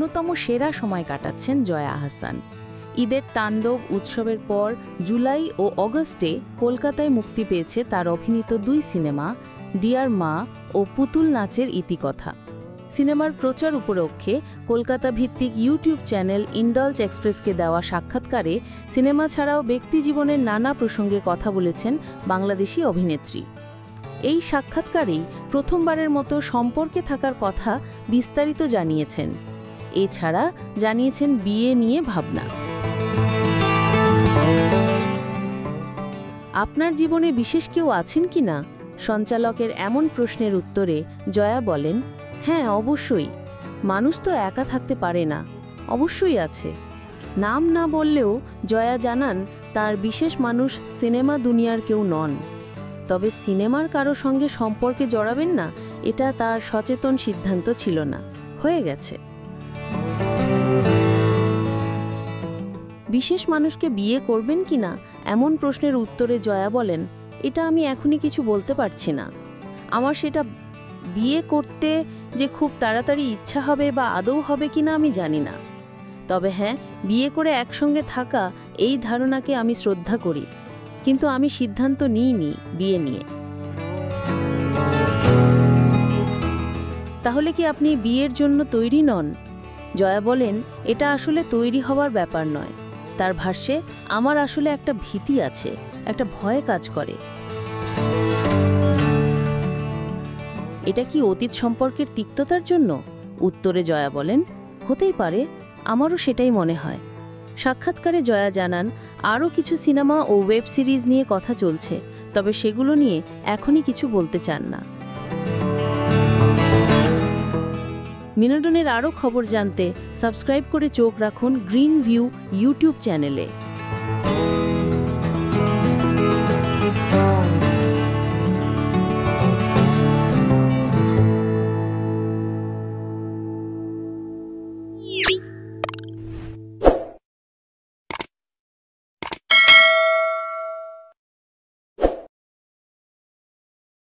অন্যতম সেরা সময় কাটাচ্ছেন জয়া আহসান। ঈদের তাণ্ডব উৎসবের পর জুলাই ও অগস্টে কলকাতায় মুক্তি পেয়েছে তার অভিনীত 2 সিনেমা ডিয়ার মা ও পুতুল নাচের ইতিকথা। সিনেমার প্রচার উপলক্ষে কলকাতা ভিত্তিক ইউটিউব চ্যানেল ইন্ডালজ এক্সপ্রেসকে দেওয়া সাক্ষাৎকারে সিনেমা ছাড়াও ব্যক্তিজীবনের নানা প্রসঙ্গে কথা বলেছেন বাংলাদেশি অভিনেত্রী। এই সাক্ষাৎকারেই প্রথমবারের মতো সম্পর্কে থাকার কথা বিস্তারিত জানিয়েছেন। এছাড়া জানিয়েছেন বিয়ে নিয়ে ভাবনা। আপনার জীবনে বিশেষ কেউ আছেন কি না? সঞ্চালকের এমন প্রশ্নের উত্তরে জয়া বলেন, হ্যাঁ অবশ্যই, মানুষ তো একা থাকতে পারে না, অবশ্যই আছে। নাম না বললেও জয়া জানান তার বিশেষ মানুষ সিনেমা দুনিয়ার কেউ নন। তবে সিনেমার কারো সঙ্গে সম্পর্কে জড়াবেন না, এটা তার সচেতন সিদ্ধান্ত ছিল না, হয়ে গেছে। বিশেষ মানুষকে বিয়ে করবেন কি না এমন প্রশ্নের উত্তরে জয়া বলেন, এটা আমি এখনই কিছু বলতে পারছি না। আমার সেটা বিয়ে করতে যে খুব তাড়াতাড়ি ইচ্ছা হবে বা আদৌ হবে কিনা আমি জানি না। তবে হ্যাঁ, বিয়ে করে একসঙ্গে থাকা এই ধারণাকে আমি শ্রদ্ধা করি, কিন্তু আমি সিদ্ধান্ত নিইনি বিয়ে নিয়ে। তাহলে কি আপনি বিয়ের জন্য তৈরি নন? জয়া বলেন, এটা আসলে তৈরি হওয়ার ব্যাপার নয়। তার ভাষ্যে, আমার আসলে একটা ভীতি আছে, একটা ভয় কাজ করে। এটা কি অতীত সম্পর্কের তিক্ততার জন্য? উত্তরে জয়া বলেন, হতেই পারে, আমারও সেটাই মনে হয়। সাক্ষাৎকারে জয়া জানান, আরও কিছু সিনেমা ও ওয়েব সিরিজ নিয়ে কথা চলছে, তবে সেগুলো নিয়ে এখনই কিছু বলতে চান না। বিনোদনের আরও খবর জানতে সাবস্ক্রাইব করে চোখ রাখুন গ্রিন ভিউ ইউটিউব চ্যানেলে।